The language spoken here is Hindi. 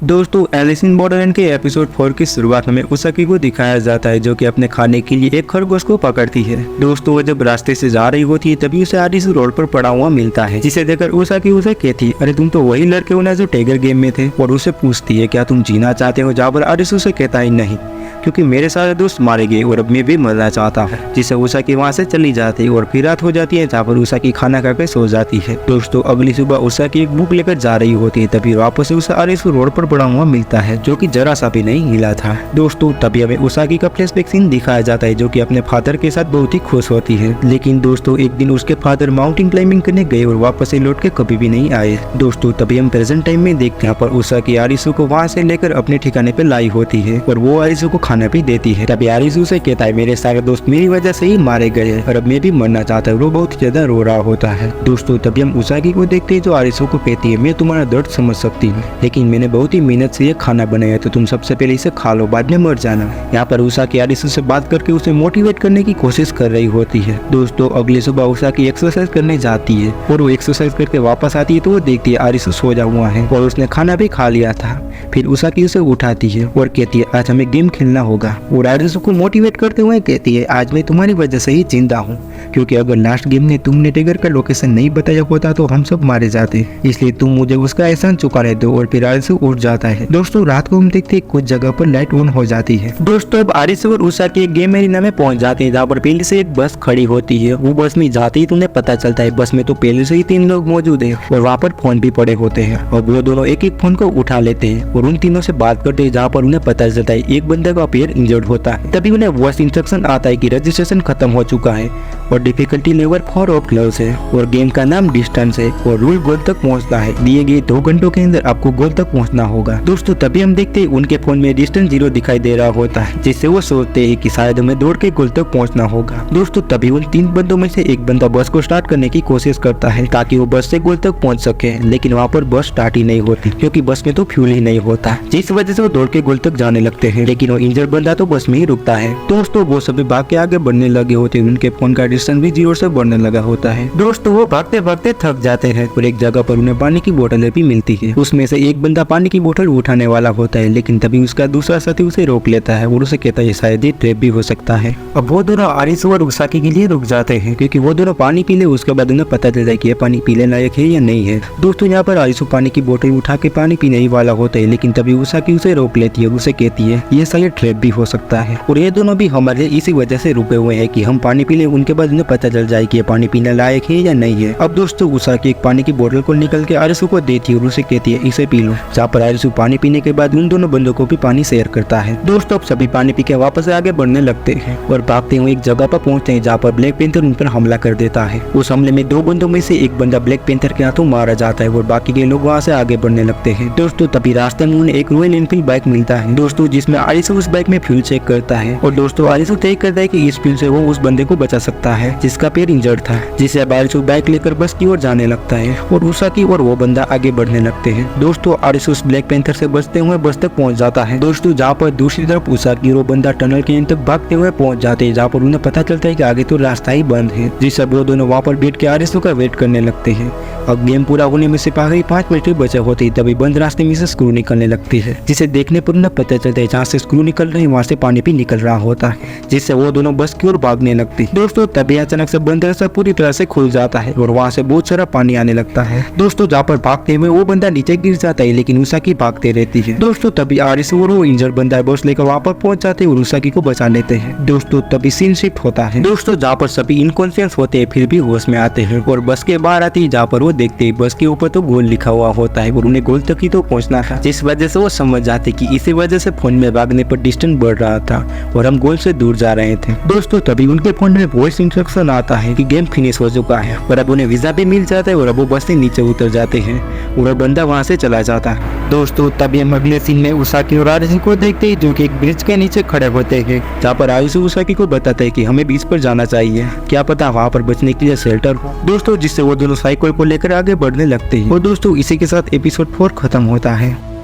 दोस्तों एलिस इन बॉर्डरलैंड के एपिसोड 4 की शुरुआत में उसाकी को दिखाया जाता है जो कि अपने खाने के लिए एक खरगोश को पकड़ती है। दोस्तों वो जब रास्ते से जा रही होती है तभी उसे आरिसु रोड पर पड़ा हुआ मिलता है, जिसे देखकर उसाकी उसे कहती है, अरे तुम तो वही लड़के हो ना जो टाइगर गेम में थे। और उसे पूछती है क्या तुम जीना चाहते हो, जहाँ पर आरिसु उसे कहता है नहीं, क्योंकि मेरे सारे दोस्त मारे गए और अब मैं भी मरना चाहता हूँ। जिससे उसाकी वहाँ से चली जाती है और फिर रात हो जाती है, जहाँ पर उसाकी खाना खाकर सो जाती है। दोस्तों अगली सुबह उसाकी एक बुक लेकर जा रही होती है, तभी वापस से उसे आरिसु रोड पर पड़ा हुआ मिलता है जो कि जरा सा भी नहीं हिला था। दोस्तों तभी हमें उसाकी का फ्लैशबैक सीन दिखाया जाता है जो कि अपने फादर के साथ बहुत ही खुश होती है। लेकिन दोस्तों एक दिन उसके फादर माउंटेन क्लाइंबिंग करने गए और वापस से लौट के कभी भी नहीं आए। दोस्तों तभी हम प्रेजेंट टाइम में देखते हैं पर उसाकी आरिसु को वहाँ से लेकर अपने ठिकाने पे लाई होती है और वो आरिसु को खाना भी देती है। तभी आरिसु से कहता है मेरे सारे दोस्त मेरी वजह से ही मारे गए और अब मैं भी मरना चाहता हूँ। वो बहुत ज्यादा रो रहा होता है। दोस्तों तभी हम उसाकी को देखते हैं जो आरिसु को कहती है मैं तुम्हारा दर्द समझ सकती हूँ, लेकिन मैंने बहुत ही मेहनत से ये खाना बनाया, तो तुम सबसे पहले इसे खा लो, बाद में मर जाना। यहाँ पर उसाकी आरिसु से बात करके उसे मोटिवेट करने की कोशिश कर रही होती है। दोस्तों अगली सुबह उसाकी एक्सरसाइज करने जाती है और वो एक्सरसाइज करके वापस आती है तो वो देखती है आरिसु सो जा हुआ है और उसने खाना भी खा लिया था। फिर उसाकी उसे उठाती है और कहती है आज हमें गेम खेलना होगा और आरिसु को मोटिवेट करते हुए कहती है आज मैं तुम्हारी वजह से ही जिंदा हूँ, क्योंकि अगर लास्ट गेम में तुमने टाइगर का लोकेशन नहीं बताया होता तो हम सब मारे जाते, इसलिए तुम मुझे उसका एहसान चुकाने दो। और फिर आरिसु उठ जाता है। दोस्तों रात को हम देखते हैं कुछ जगह पर लाइट ऑन हो जाती है। दोस्तों अब आरिसु और उसाकी एक गेम एरिना में पहुंच जाते हैं जहाँ पर पहले से एक बस खड़ी होती है। वो बस में जाते ही तुम्हें पता चलता है बस में तो पहले से ही 3 लोग मौजूद है और वहाँ पर फोन भी पड़े होते हैं और वो दोनों एक एक फोन को उठा लेते हैं और उन तीनों से बात करते हैं, जहाँ पर उन्हें पता चलता है एक बंदे का पैर इंजर्ड होता है। तभी उन्हें वॉइस इंस्ट्रक्शन आता है कि रजिस्ट्रेशन खत्म हो चुका है और डिफिकल्टी लेवल 4 ऑफ क्लोज है और गेम का नाम डिस्टेंस है और रूल गोल तक पहुंचना है। दिए गए 2 घंटों के अंदर आपको गोल तक पहुंचना होगा। दोस्तों तभी हम देखते हैं उनके फोन में डिस्टेंस 0 दिखाई दे रहा होता है, जिससे वो सोचते हैं कि शायद हमें दौड़ के गोल तक पहुंचना होगा। दोस्तों तभी उन 3 बंदों में से एक बंदा बस को स्टार्ट करने की कोशिश करता है ताकि वो बस से गोल तक पहुंच सके, लेकिन वहाँ पर बस स्टार्ट ही नहीं होती क्योंकि बस में तो फ्यूल ही नहीं होता, जिस वजह से वो दौड़ के गोल तक जाने लगते हैं। लेकिन वो इंजर्ड बंदा तो बस में ही रुकता है। दोस्तों वो सभी भाग के आगे बढ़ने लगे होते हैं, उनके फोन का डिस्टेंस भी 0 से बढ़ने लगा होता है। दोस्तों वो भागते भागते थक जाते हैं और एक जगह पर उन्हें पानी की बोतलें भी मिलती है। उसमें से एक बंदा पानी की बोतल उठाने वाला होता है, लेकिन तभी उसका दूसरा साथी उसे रोक लेता है और उसे कहता है शायद ये ट्रैप भी हो सकता है। अब वो दोनों आरिसु और उसाकी के लिए रुक जाते हैं क्योंकि वो दोनों पानी पी ले, उसके बाद उन्हें पता चलता है कि ये पानी पीने लायक है या नहीं है। दोस्तों यहाँ पर आरिसु पानी की बोतल उठा के पानी पीने ही वाला होता है, लेकिन तभी उसाकी उसे रोक लेती है और उसे कहती है ये शायद ट्रैप भी हो सकता है और ये दोनों भी हमारे इसी वजह से रुके हुए हैं कि हम पानी पी ले, उनके बाद उन्हें पता चल जाए कि ये पानी पीने लायक है या नहीं है। अब दोस्तों उसाकी एक पानी की बोतल को निकल के आरिसु को देती है और उसे कहती है इसे पी लो, जहाँ पर आरिसु पानी पीने के बाद उन दोनों बंदों को भी पानी शेयर करता है। दोस्तों अब सभी पानी पी के वापस आगे बढ़ने लगते हैं और भागते हुए एक जगह पर पहुंचते हैं जहाँ पर ब्लैक पैंथर उन पर हमला कर देता है। उस हमले में 2 बंदों में से एक बंदा ब्लैक पैंथर के हाथों मारा जाता है और बाकी के लोग वहाँ से आगे बढ़ने लगते हैं। दोस्तों तभी रास्ते में उन्हें एक रॉयल एनफील्ड बाइक मिलता है दोस्तों, जिसमें आरिसु उस बाइक में फ्यूल चेक करता है और दोस्तों आरिसु तय करता है कि इस फ्यूल से वो उस बंदे को बचा सकता है जिसका पैर इंजर्ड था, जिससे अब आरिसु बाइक लेकर बस की ओर जाने लगता है और उसाकी और वो बंदा आगे बढ़ने लगते हैं। दोस्तों आरिसु उस ब्लैक पैंथर से बचते हुए बस तक पहुंच जाता है। दोस्तों जहाँ पर दूसरी तरफ उसाकी और वो बंदा टनल के अंत तक भागते हुए पहुंच जाते हैं, जहाँ पर उन्हें पता चलता है कि आगे तो रास्ता ही बंद है, जिससे वो दोनों वहाँ पर बैठ के आरिसु का वेट करने लगते हैं। अब गेम पूरा होने में सिर्फ आगे 5 मिनट बचे होते तभी बंद रास्ते में से स्क्रू निकलने लगती है, जिसे देखने पर उन्हें पता चलता है जहाँ से स्क्रू निकल रहे हैं वहाँ से पानी भी निकल रहा होता है, जिससे वो दोनों बस की ओर भागने लगती है। दोस्तों तभी अचानक से बंद रास्ता पूरी तरह से खुल जाता है और वहाँ से बहुत सारा पानी आने लगता है। दोस्तों जहाँ पर भागते हुए वो बंदा नीचे गिर जाता है, लेकिन उसाकी भागते रहती है। दोस्तों तभी आरिसु और वो इंजर्ड बंदा बस लेकर वहाँ पर पहुंच जाते हैं और उसाकी को बचा लेते हैं। दोस्तों तभी सीन शिफ्ट होता है दोस्तों जहाँ पर सभी इनकॉन्शियस होते हैं फिर भी होश में आते हैं और बस के बाहर आती है, जहाँ पर वो देखते हैं बस के ऊपर तो गोल लिखा हुआ होता है और उन्हें गोल तक ही तो पहुंचना था, जिस वजह से वो समझ जाते कि इसी वजह से फोन में भागने पर डिस्टेंस बढ़ रहा था और हम गोल से दूर जा रहे थे। दोस्तों तभी उनके फोन में वॉइस इंस्ट्रक्शन आता है कि गेम फिनिश हो चुका है और अब उन्हें वीजा भी मिल जाता है और अब वो बस से नीचे उतर जाते हैं और बंदा वहाँ से चला जाता है। दोस्तों तभी हम अगले सीन में उसाकी और आरिसु को देखते हैं जो कि एक ब्रिज के नीचे खड़े होते हैं, जहाँ पर आरिसु उसाकी को बताता है कि हमें बीच पर जाना चाहिए, क्या पता वहाँ पर बचने के लिए शेल्टर हो। दोस्तों जिससे वो दोनों साइकिल को लेकर आगे बढ़ने लगते हैं और दोस्तों इसी के साथ एपिसोड 4 खत्म होता है।